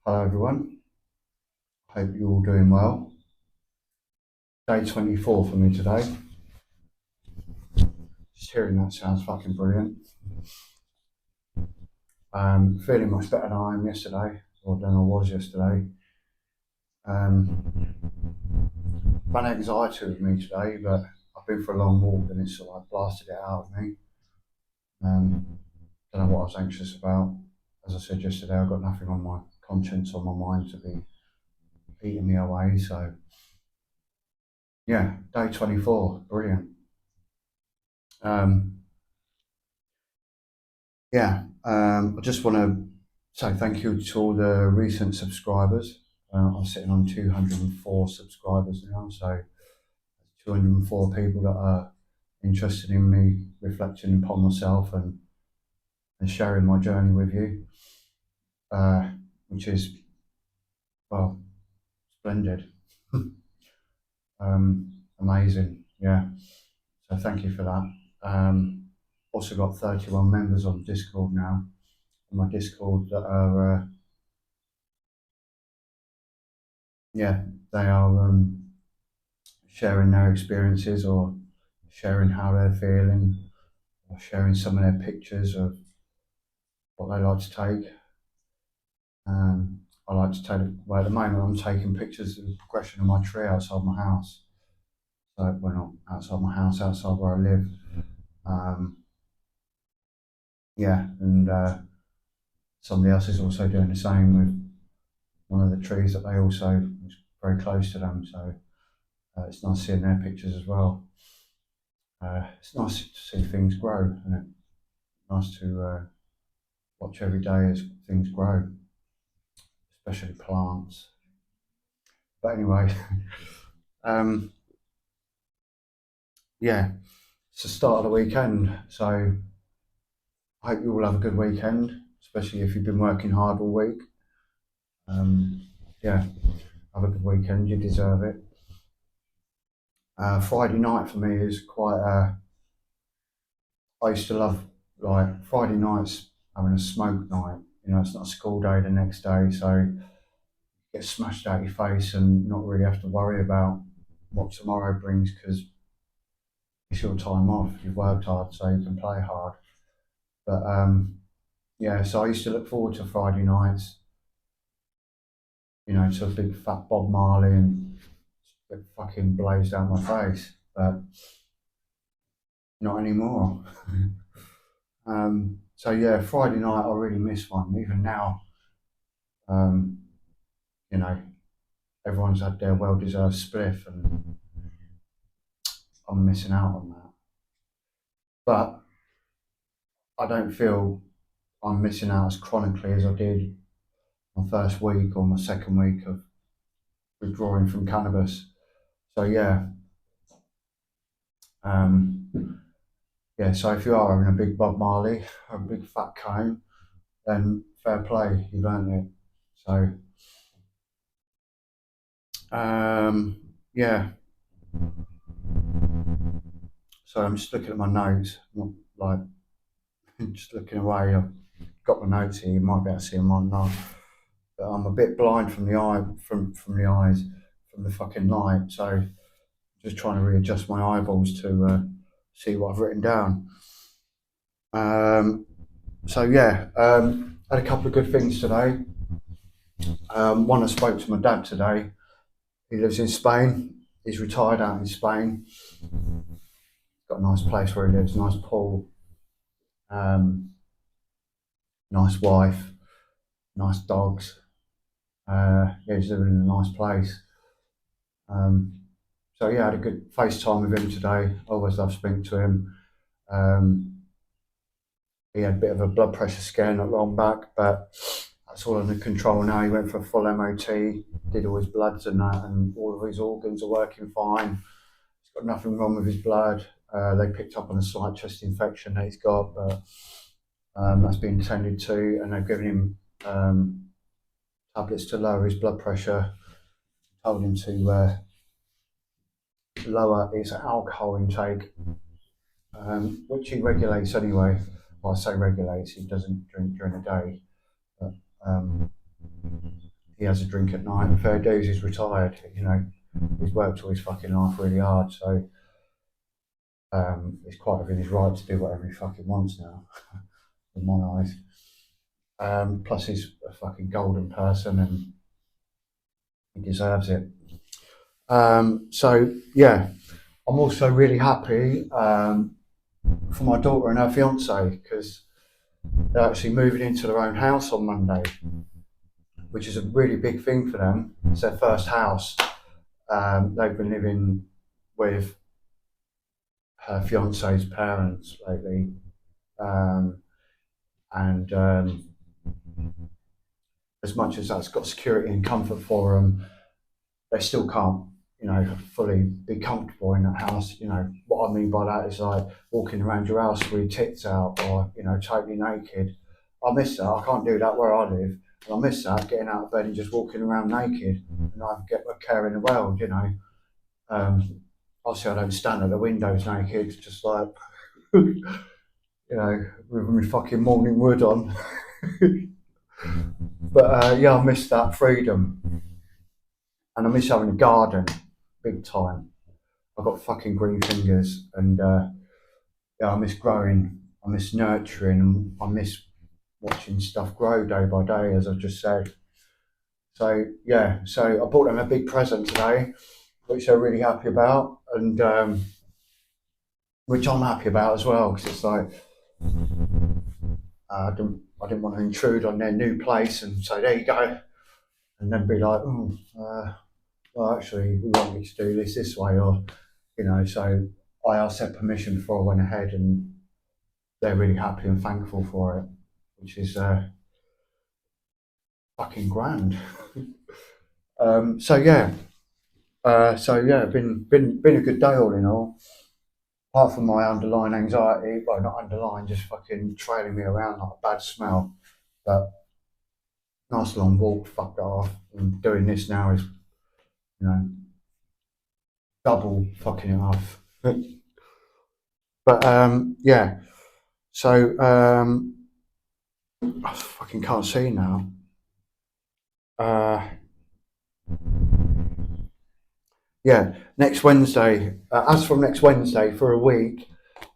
Hello everyone, hope you're all doing well. Day 24 for me today. Just hearing that sounds fucking brilliant. Feeling much better than I am yesterday, or than I was yesterday. Um, Fun anxiety with me today, but I've been for a long walk and it's sort of blasted it out of me. Don't know what I was anxious about. As I said yesterday, I've got nothing on my conscience or my mind to be eating me away. So yeah, day 24, brilliant. Um, I just want to say thank you to all the recent subscribers. I'm sitting on 204 subscribers now, so 204 people that are interested in me reflecting upon myself and sharing my journey with you, uh, which is, well, splendid. Amazing, yeah. So thank you for that. Also got 31 members on Discord now. On my Discord that are, yeah, they are sharing their experiences or sharing how they're feeling or sharing some of their pictures of what they like to take. I like to take, well, at the moment, I'm taking pictures of the progression of my tree outside my house. So, well, not outside my house, outside where I live. Um, yeah, and somebody else is also doing the same with one of the trees that they also is very close to them. So it's nice seeing their pictures as well. It's nice to see things grow, and it's nice to watch every day as things grow, especially plants. But anyway, um, yeah, it's the start of the weekend, so I hope you all have a good weekend, especially if you've been working hard all week. Yeah, have a good weekend, you deserve it. Friday night for me is quite I used to love like Friday nights having a smoke night. You know, it's not a school day the next day, so get smashed out your face and not really have to worry about what tomorrow brings because it's your time off. You've worked hard, so you can play hard. But yeah, so I used to look forward to Friday nights, you know, to a big fat Bob Marley and it fucking blazed down my face, but not anymore. So yeah, Friday night I really miss one. Even now, um, you know, everyone's had their well-deserved spliff, and I'm missing out on that. But I don't feel I'm missing out as chronically as I did my first week or my second week of withdrawing from cannabis. So um, yeah. So if you are having a big Bob Marley or a big fat cone, then fair play, you've earned it. So yeah. So I'm just looking at my notes, not like just looking away. I've got my notes here. You might be able to see them, might not. But I'm a bit blind from the eye, from the eyes, from the fucking light. So just trying to readjust my eyeballs to see what I've written down. Um, so yeah, had a couple of good things today. One, I spoke to my dad today. He lives in Spain. He's retired out in Spain. Got a nice place where he lives, nice pool, um, nice wife, nice dogs. Yeah, he's living in a nice place. Um, so yeah, I had a good FaceTime with him today. Always love speaking to him. Um, he had a bit of a blood pressure scare not long back, but that's all under control now. He went for a full MOT, did all his bloods and that, and all of his organs are working fine. He's got nothing wrong with his blood. They picked up on a slight chest infection that he's got, but that's been tended to, and they've given him tablets to lower his blood pressure. Told him to lower his alcohol intake, which he regulates anyway. Well, I say regulates, he doesn't drink during the day. But he has a drink at night. Fair dues, he's retired. You know, he's worked all his fucking life really hard, so he's quite within his right to do whatever he fucking wants now, in my eyes. Plus, he's a fucking golden person, and he deserves it. So yeah, I'm also really happy for my daughter and her fiance, because they're actually moving into their own house on Monday, which is a really big thing for them. It's their first house. They've been living with her fiance's parents lately, and as much as that's got security and comfort for them, they still can't, you know, fully be comfortable in that house. You know, what I mean by that is like walking around your house with your tits out, or, you know, totally naked. I miss that. I can't do that where I live. And I miss that, getting out of bed and just walking around naked, and I get a care in the world, you know. Obviously, I don't stand at the windows naked, just like, you know, with my fucking morning wood on. But yeah, I miss that freedom. And I miss having a garden, big time. I've got fucking green fingers, and yeah, I miss growing, I miss nurturing, and I miss watching stuff grow day by day, as I've just said. So yeah, so I bought them a big present today, which they're really happy about, and which I'm happy about as well, because it's like I didn't want to intrude on their new place and say, there you go, and then be like, oh, well, actually, we want you to do this way, or, you know. So I asked their permission before I went ahead, and they're really happy and thankful for it, which is fucking grand. So yeah, been a good day all in all. Apart from my underlying anxiety, well, not underlying, just fucking trailing me around like a bad smell. But nice long walk, fucked it off. And doing this now is, you know, double fucking it off. But yeah, so I fucking can't see now. Uh, yeah, next Wednesday. As from next Wednesday, for a week,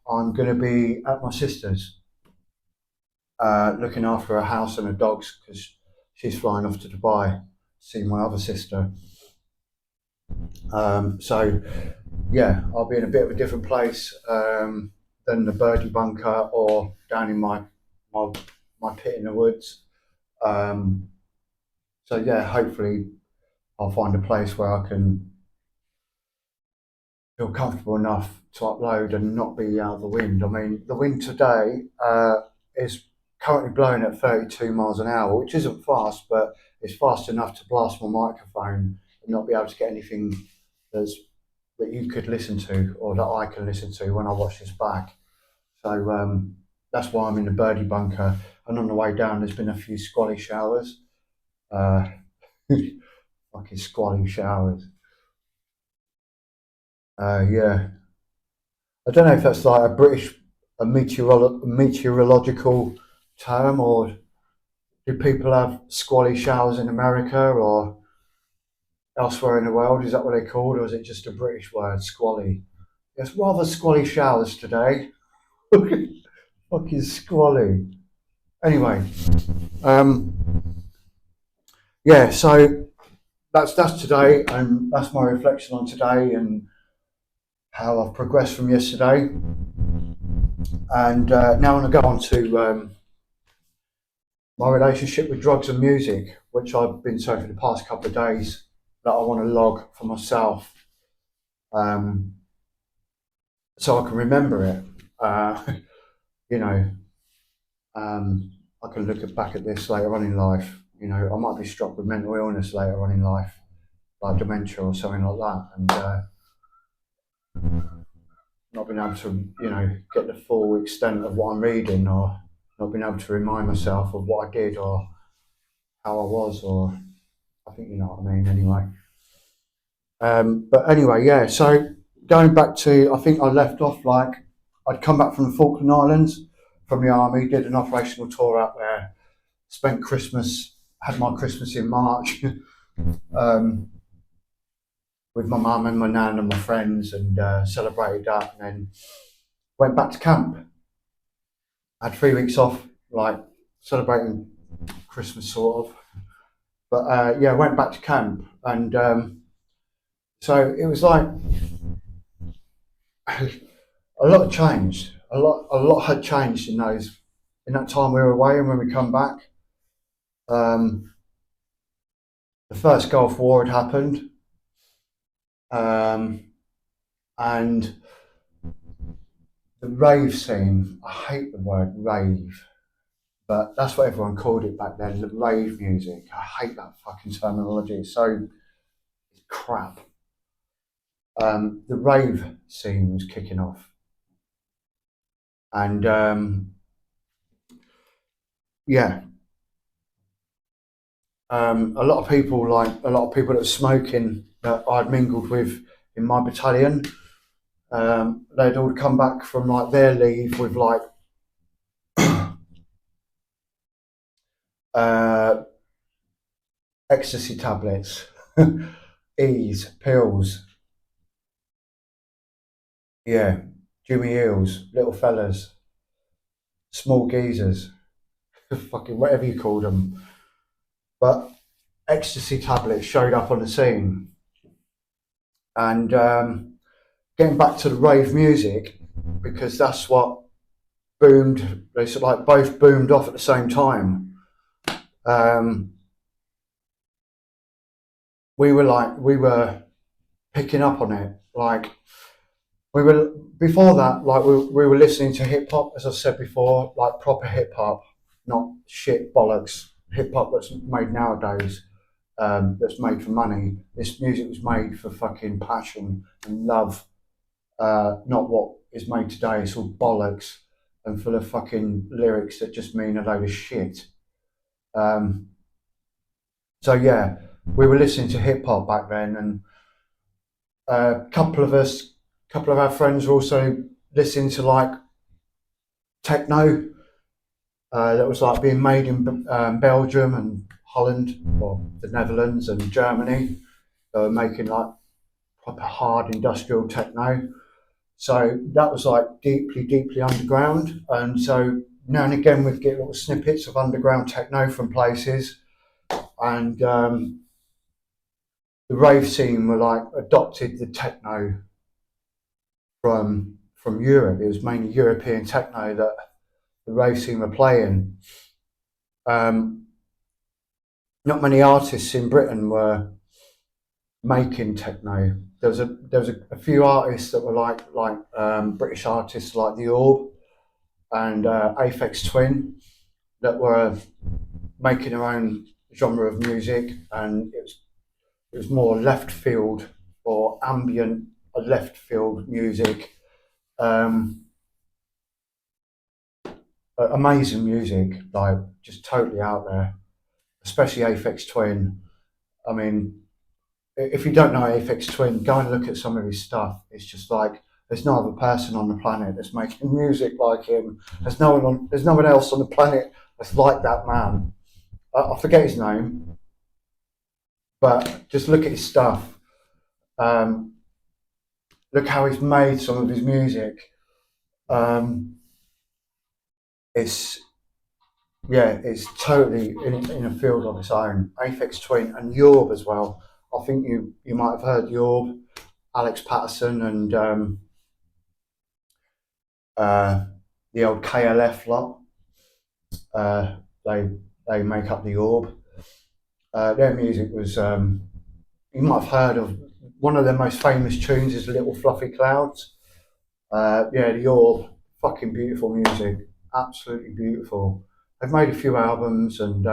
I'm going to be at my sister's, looking after her house and her dogs, because she's flying off to Dubai to see my other sister. So yeah, I'll be in a bit of a different place than the birdie bunker, or down in my, my pit in the woods. Um, so yeah, hopefully I'll find a place where I can feel comfortable enough to upload and not be out of the wind. I mean, the wind today is currently blowing at 32 miles an hour, which isn't fast, but it's fast enough to blast my microphone and not be able to get anything that's, that you could listen to, or that I can listen to when I watch this back. So that's why I'm in the birdie bunker. And on the way down, there's been a few squally showers. Uh, fucking squally showers. Yeah, I don't know if that's like meteorological term, or do people have squally showers in America or elsewhere in the world? Is that what they're called, or is it just a British word, squally? It's rather squally showers today. Fucking squally. Anyway, yeah. So that's today, and that's my reflection on today and how I've progressed from yesterday. And now I'm going to go on to my relationship with drugs and music, which I've been saying for the past couple of days that I want to log for myself, um, so I can remember it. You know, I can look back at this later on in life. You know, I might be struck with mental illness later on in life, like dementia or something like that, and not being able to, you know, get the full extent of what I'm reading, or not being able to remind myself of what I did or how I was, or I think you know what I mean. Anyway, but anyway, yeah. So going back to, I think I left off like I'd come back from the Falkland Islands from the army, did an operational tour out there, spent Christmas had my Christmas in March um, with my mum and my nan and my friends, and celebrated that, and then went back to camp. Had 3 weeks off, like celebrating Christmas sort of. But yeah, went back to camp, and so it was like a lot changed. A lot had changed in that time we were away, and when we come back, um, the first Gulf War had happened, um, and the rave scene. I hate the word rave, but that's what everyone called it back then. The rave music. I hate that fucking terminology. It's so crap. The rave scene was kicking off, and yeah, a lot of people that were smoking that I'd mingled with in my battalion, they'd all come back from like their leave with like uh, ecstasy tablets, E's, pills, yeah, Jimmy Eels, little fellas, small geezers, fucking whatever you called them. But ecstasy tablets showed up on the scene, and getting back to the rave music, because that's what boomed. They sort of like both boomed off at the same time. Um, we were picking up on it. Like we were before that. Like we were listening to hip hop, as I said before, like proper hip hop, not shit bollocks hip hop that's made nowadays. That's made for money. This music was made for fucking passion and love, not what is made today. It's all bollocks and full of fucking lyrics that just mean a load of shit. Um, so yeah, we were listening to hip hop back then, and a couple of our friends were also listening to like techno that was like being made in Belgium and Holland, or the Netherlands and Germany. They were making like proper hard industrial techno. So that was like deeply, deeply underground. And so now and again we'd get little snippets of underground techno from places. And the rave scene were like adopted the techno from Europe. It was mainly European techno that the rave scene were playing. Um, Not many artists in Britain were making techno. There was a few artists that were like British artists like the Orb and Aphex Twin that were making their own genre of music, and it was more left field or ambient left field music. Um, Amazing music, like just totally out there, especially Aphex Twin. I mean, if you don't know Aphex Twin, go and look at some of his stuff. It's just like there's no other person on the planet that's making music like him. There's no one else on the planet that's like that man. I forget his name, but just look at his stuff. Um, Look how he's made some of his music. Um, it's it's totally in a field of its own. Aphex Twin and Yorb as well. I think you might have heard Yorb, Alex Patterson, and uh, the old KLF lot. Uh, they make up the Orb. Their music was you might have heard of. One of their most famous tunes is "Little Fluffy Clouds." Yeah, the Orb, fucking beautiful music, absolutely beautiful. They've made a few albums, and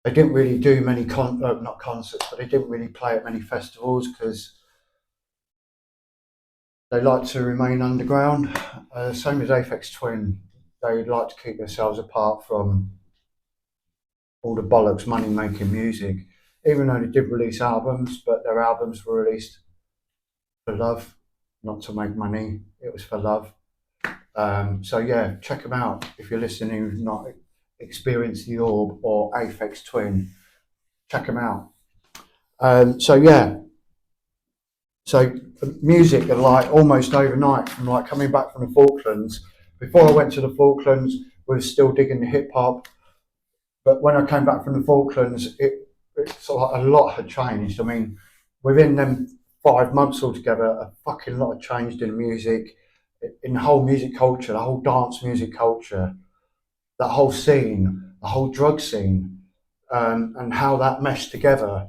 they didn't really do many not concerts, but they didn't really play at many festivals because they like to remain underground. Same as Aphex Twin, they like to keep themselves apart from all the bollocks money making music. Even though they did release albums, but their albums were released for love, not to make money. It was for love. So yeah, check them out if you're listening. Not Experience the Orb or Aphex Twin. Check them out. So yeah, so music, like almost overnight, from like coming back from the Falklands. Before I went to the Falklands, we were still digging the hip hop. But when I came back from the Falklands, it sort of like a lot had changed. I mean, within them 5 months altogether, a fucking lot had changed in music, in the whole music culture, the whole dance music culture, that whole scene, the whole drug scene, and how that meshed together.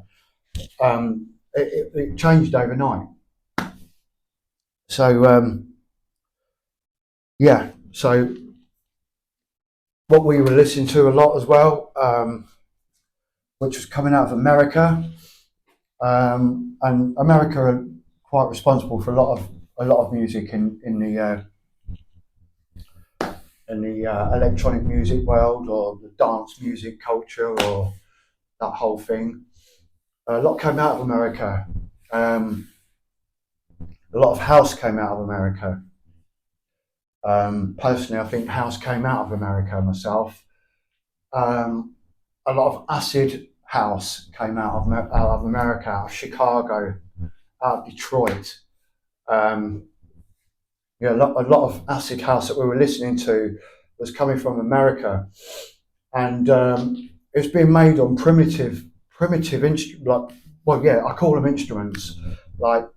It changed overnight. So yeah, so what we were listening to a lot as well, which was coming out of America, and America are quite responsible for a lot of music in the electronic music world, or the dance music culture, or that whole thing. A lot came out of America. A lot of house came out of America. Personally, I think house came out of America myself. A lot of acid house came out of America, out of Chicago, out of Detroit. Yeah, a lot of acid house that we were listening to was coming from America, and it's being made on primitive like, well, yeah, I call them instruments. Like,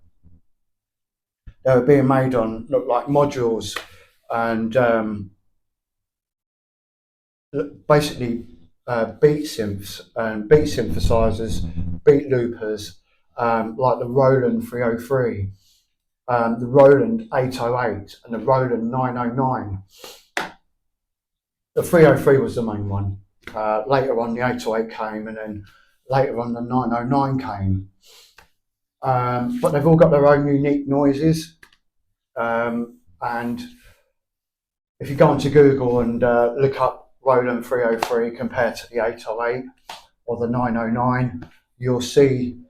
they were being made on, look, like modules, and basically beat synths and beat synthesizers, beat loopers, like the Roland 303, the Roland 808, and the Roland 909. The 303 was the main one. Later on, the 808 came, and then later on, the 909 came. But they've all got their own unique noises. And if you go onto Google and look up Roland 303 compared to the 808 or the 909, you'll see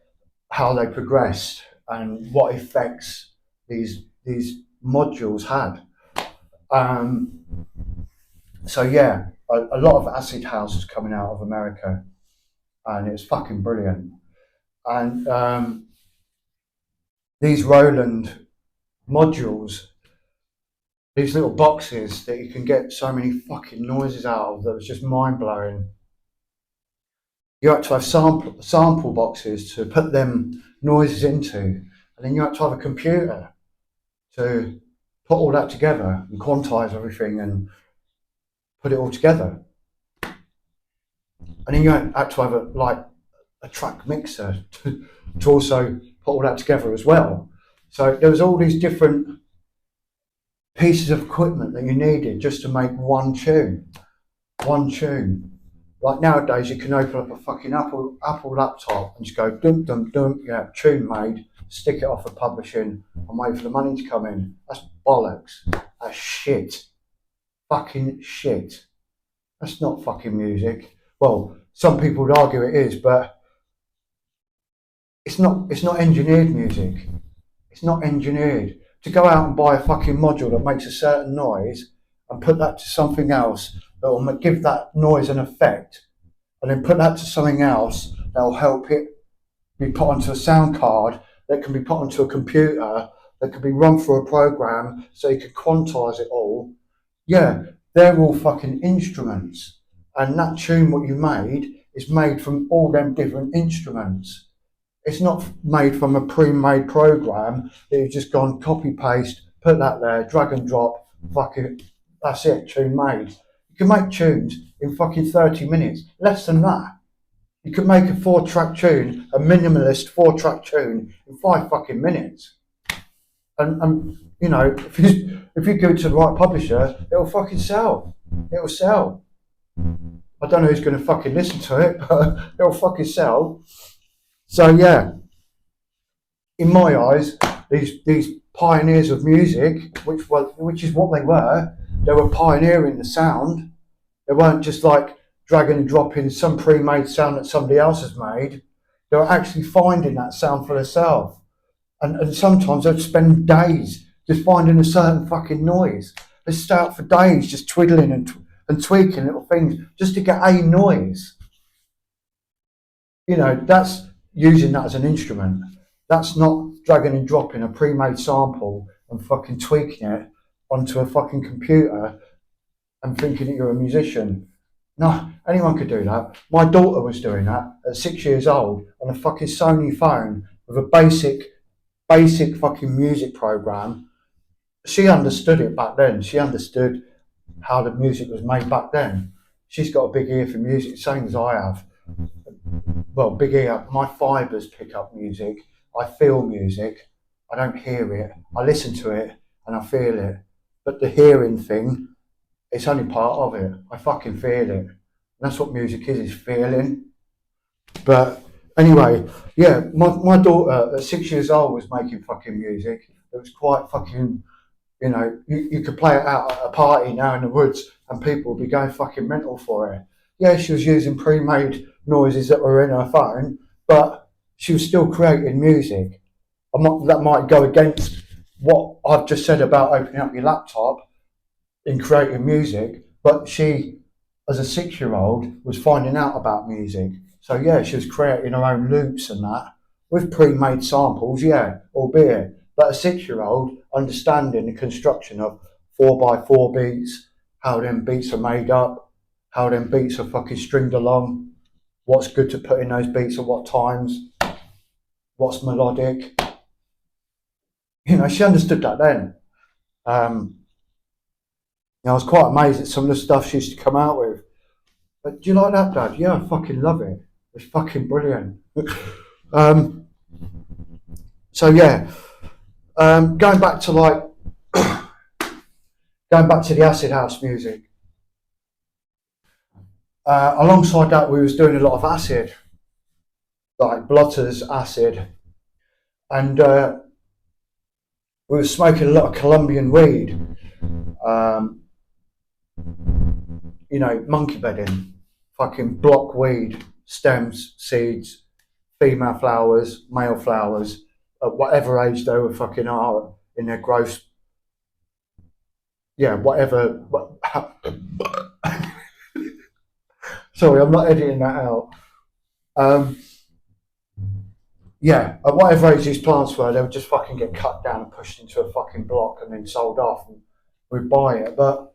how they progressed and what effects these modules had. So yeah, a lot of acid house is coming out of America, and it's fucking brilliant. And these Roland modules, these little boxes that you can get so many fucking noises out of, that was just mind blowing. You had to have sample boxes to put them noises into, and then you had to have a computer to put all that together and quantize everything and put it all together. And then you had to have a track mixer to also put all that together as well. So there was all these different pieces of equipment that you needed just to make one tune. Like nowadays, you can open up a fucking Apple laptop and just go dum dum dum, yeah, tune made, stick it off for publishing, and wait for the money to come in. That's bollocks. That's shit. Fucking shit. That's not fucking music. Well, some people would argue it is, but it's not engineered music. It's not engineered. To go out and buy a fucking module that makes a certain noise and put that to something else that will give that noise an effect, and then put that to something else that will help it be put onto a sound card that can be put onto a computer, that can be run through a program so you can quantize it all. Yeah, they're all fucking instruments. And that tune what you made is made from all them different instruments. It's not made from a pre-made program that you've just gone copy paste, put that there, drag and drop, fuck it, that's it, tune made. You can make tunes in fucking 30 minutes, less than that. You can make a 4-track tune, a minimalist 4-track tune, in 5 fucking minutes. And you know, if you go to the right publisher, it'll fucking sell. It'll sell. I don't know who's going to fucking listen to it, but it'll fucking sell. So yeah, in my eyes, these pioneers of music, which is what they were pioneering the sound. They weren't just like dragging and dropping some pre-made sound that somebody else has made. They were actually finding that sound for themselves. And sometimes they'd spend days just finding a certain fucking noise. They'd stay out for days just twiddling and tweaking little things just to get a noise. You know, that's using that as an instrument. That's not dragging and dropping a pre-made sample and fucking tweaking it onto a fucking computer and thinking that you're a musician. No, anyone could do that. My daughter was doing that at 6 years old on a fucking Sony phone with a basic fucking music program. She understood it back then. She understood how the music was made back then. She's got a big ear for music, same as I have. Well, big ear. My fibres pick up music. I feel music. I don't hear it. I listen to it and I feel it. But the hearing thing, it's only part of it. I fucking feel it. And that's what music is feeling. But anyway, yeah, my daughter at 6 years old was making fucking music. It was quite fucking, you know, you could play it out at a party now in the woods and people would be going fucking mental for it. Yeah, she was using pre-made noises that were in her phone, but she was still creating music. That might go against what I've just said about opening up your laptop in creating music, but she, as a 6-year-old, was finding out about music. So yeah, she was creating her own loops and that with pre-made samples, yeah, albeit. But a 6-year-old understanding the construction of 4x4 beats, how them beats are made up, how them beats are fucking stringed along, what's good to put in those beats at what times, what's melodic. You know, she understood that then. I was quite amazed at some of the stuff she used to come out with. But do you like that, Dad? Yeah, I fucking love it. It's fucking brilliant. So yeah, going back to the acid house music. Alongside that, we was doing a lot of acid, like blotters, acid, and we were smoking a lot of Colombian weed. You know, monkey bedding, fucking block weed, stems, seeds, female flowers, male flowers, at whatever age they were fucking are in their growth. Yeah, whatever. Sorry, I'm not editing that out. Yeah, at whatever age these plants were, they would just fucking get cut down and pushed into a fucking block and then sold off, and we'd buy it. But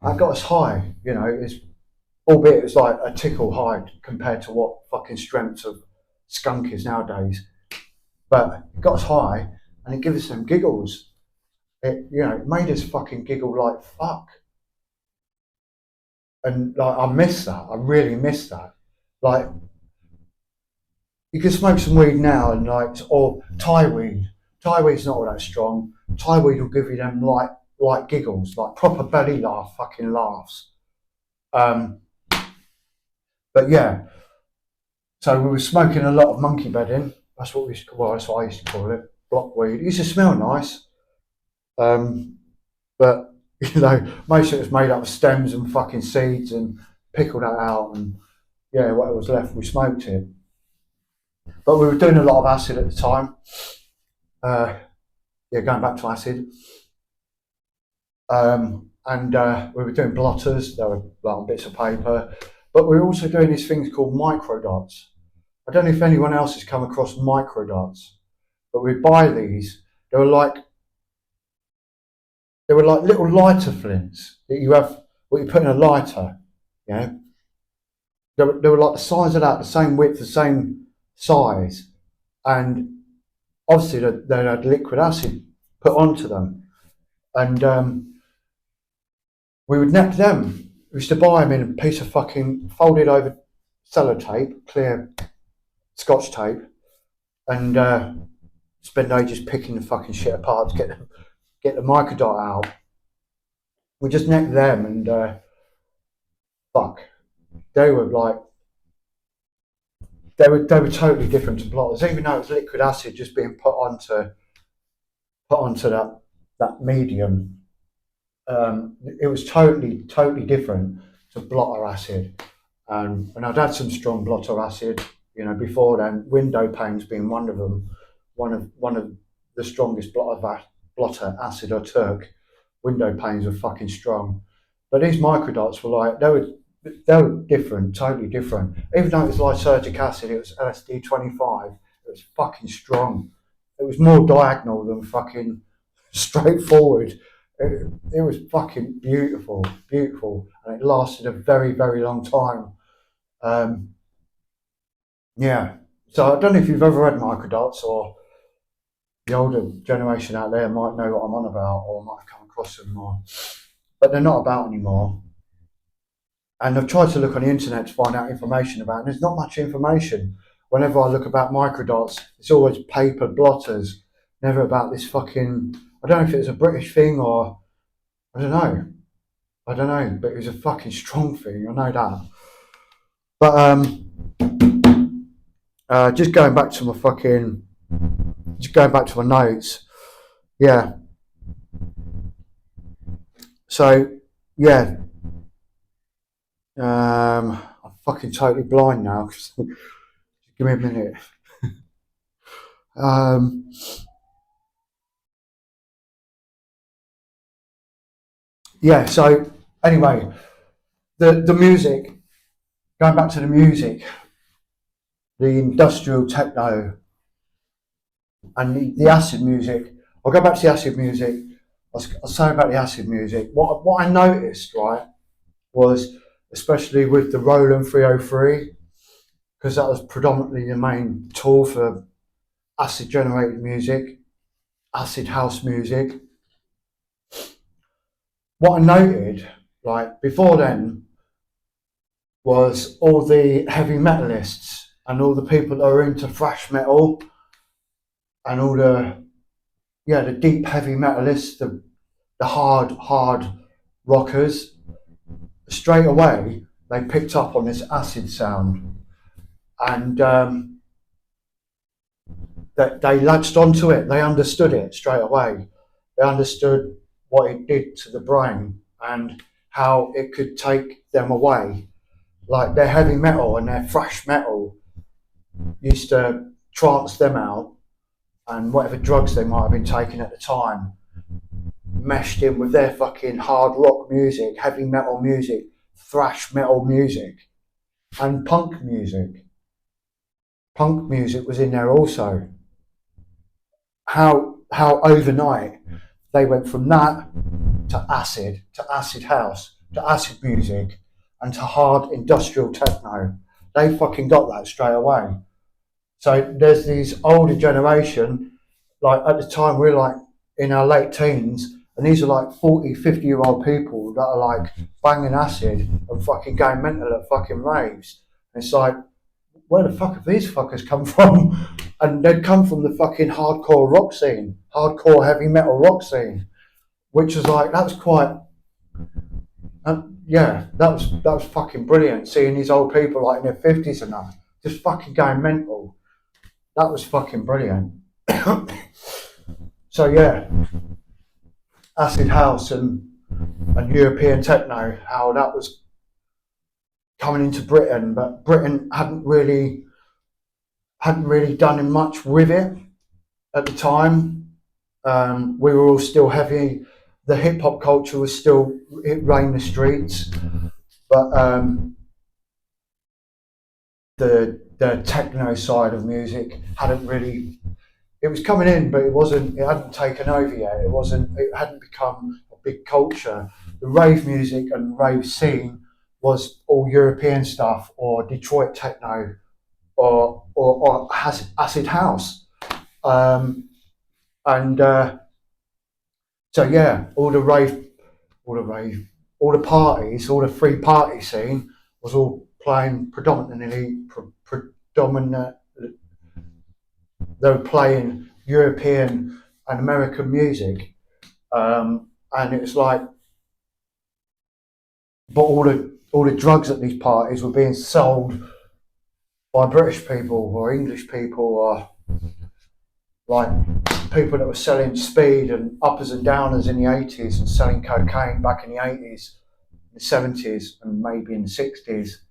that got us high, you know. It's albeit it's like a tickle high compared to what fucking strengths of skunk is nowadays. But it got us high, and it gave us some giggles. It, you know, it made us fucking giggle like fuck. And like, I miss that. I really miss that. Like, you can smoke some weed now and like, or Thai weed. Thai weed's not all that strong. Thai weed will give you them like giggles, like proper belly laugh, fucking laughs. But yeah, so we were smoking a lot of monkey bedding. That's what that's what I used to call it. Block weed. It used to smell nice. But you know, most of it was made up of stems and fucking seeds, and pickled that out, and yeah, what was left, we smoked it. But we were doing a lot of acid at the time. Yeah, going back to acid. And we were doing blotters, they were like bits of paper, but we were also doing these things called microdots. I don't know if anyone else has come across microdots, but we'd buy these. They were like little lighter flints that you have, what you put in a lighter. Yeah, they were like the size of that, the same width, the same size, and obviously they had liquid acid put onto them, and we would neck them. We used to buy them in a piece of fucking folded over sellotape, clear Scotch tape, and spend ages picking the fucking shit apart to get the microdot out. We just necked them, and fuck, they were like, they were totally different to blotters, even though it was liquid acid just being put onto that medium. It was totally different to blotter acid, and I'd had some strong blotter acid, you know, before then. Window panes being one of them, one of the strongest blotter acid I took. Window panes were fucking strong, But these microdots were like, they were different, totally different. Even though it was lysergic acid, it was LSD 25. It was fucking strong. It was more diagonal than fucking straightforward. It was fucking beautiful, beautiful, and it lasted a very, very long time. Um, yeah. So I don't know if you've ever had microdots, or the older generation out there might know what I'm on about, or might have come across them more, but they're not about anymore. And I've tried to look on the internet to find out information about it, and there's not much information. Whenever I look about microdots, it's always paper blotters, never about this fucking. I don't know if it was a British thing or I don't know. I don't know, but it was a fucking strong thing. I know that. But just going back to my fucking, just going back to my notes. Yeah. So yeah, I'm fucking totally blind now. Give me a minute. Um, yeah. So anyway, the music. Going back to the music, the industrial techno and the acid music. I'll go back to the acid music. I'll say about the acid music. What I noticed, right, was especially with the Roland 303, because that was predominantly the main tool for acid generated music, acid house music. What I noted, like before then, was all the heavy metalists and all the people that are into thrash metal and all the deep heavy metalists, the hard rockers. Straight away they picked up on this acid sound, and that they latched onto it. They understood it straight away. They understood what it did to the brain and how it could take them away. Like their heavy metal and their thrash metal used to trance them out, and whatever drugs they might have been taking at the time meshed in with their fucking hard rock music, heavy metal music, thrash metal music, and punk music. Punk music was in there also. How overnight they went from that to acid house, to acid music, and to hard industrial techno. They fucking got that straight away. So there's these older generation, like at the time we're like in our late teens, and these are like 40, 50-year-old people that are like banging acid and fucking going mental at fucking raves. And it's like, where the fuck have these fuckers come from? And they'd come from the fucking hardcore rock scene, hardcore heavy metal rock scene, which was like, that was quite, yeah, that was fucking brilliant. Seeing these old people like in their 50s and that, just fucking going mental. That was fucking brilliant. So yeah, acid house and European techno, how that was coming into Britain, but Britain hadn't really done much with it at the time. We were all still heavy. The hip hop culture was still, it reigned the streets, but the techno side of music hadn't really. It was coming in, but it wasn't. It hadn't taken over yet. It wasn't. It hadn't become a big culture. The rave music and rave scene was all European stuff, or Detroit techno, or acid house, and so yeah, all the parties, all the free party scene was all playing predominant. They were playing European and American music, and it was like, but all the drugs at these parties were being sold by British people or English people or like people that were selling speed and uppers and downers in the 80s and selling cocaine back in the 80s, the 70s, and maybe in the 60s.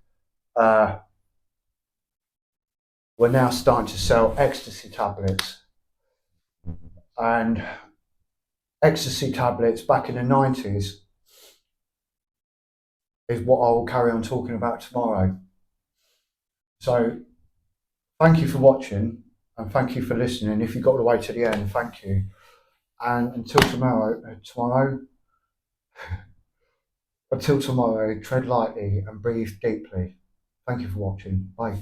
We're now starting to sell ecstasy tablets. And ecstasy tablets back in the 90s is what I will carry on talking about tomorrow. So thank you for watching and thank you for listening. If you got all the way to the end, thank you. And until tomorrow, tread lightly and breathe deeply. Thank you for watching. Bye.